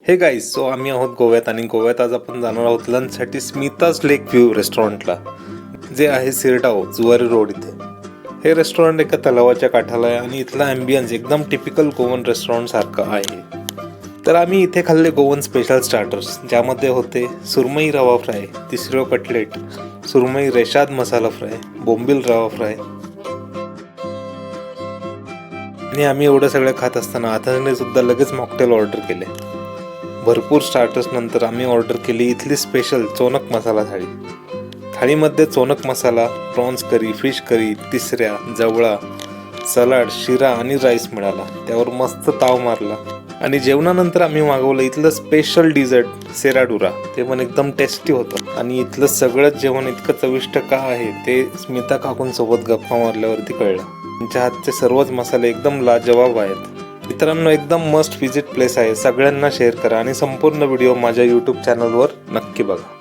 हे guys, so आम्ही आहोत गोव्यात आणि गोव्यात आज आपण जाणार आहोत लंचसाठी स्मिताज लेक व्ह्यू रेस्टॉरंटला, जे आहे सिरटाओ जुवारी रोड इथे. हे रेस्टॉरंट एका तलावाच्या काठाला आहे आणि इथला ॲम्बियन्स एकदम टिपिकल गोवन रेस्टॉरंट सारखं आहे. तर आम्ही इथे खाल्ले गोवन स्पेशल स्टार्टर्स, ज्यामध्ये होते सुरमई रवा फ्राय, तिसरो कटलेट, सुरमई रेशाद मसाला फ्राय, बोंबील रवा फ्राय. आणि आम्ही एवढं सगळं खात असताना आथाने सुद्धा लगेच मॉकटेल ऑर्डर केले. भरपूर स्टार्टर्स नंतर आम्ही ऑर्डर केली इथली स्पेशल चोनक मसाला थाळी. थाळीमध्ये चोनक मसाला, प्रॉन्स करी, फिश करी, तिसऱ्या, जवळा, सलाड, शिरा आणि राईस मिळाला. त्यावर मस्त ताव मारला. आणि जेवणानंतर आम्ही मागवलं इथलं स्पेशल डिझर्ट सेराडुरा. ते पण एकदम टेस्टी होतं. आणि इथलं सगळंच जेवण इतकं चविष्ट का आहे ते स्मिता काकूंसोबत गप्पा मारल्यावरती कळलं. त्यांच्या हातचे सर्वच मसाले एकदम लाजवाब आहेत. मित्रांनो, एकदम मस्ट विजिट प्लेस आहे. सगळ्यांना शेअर करा आणि संपूर्ण व्हिडिओ माझ्या यूट्यूब चॅनलवर नक्की बघा.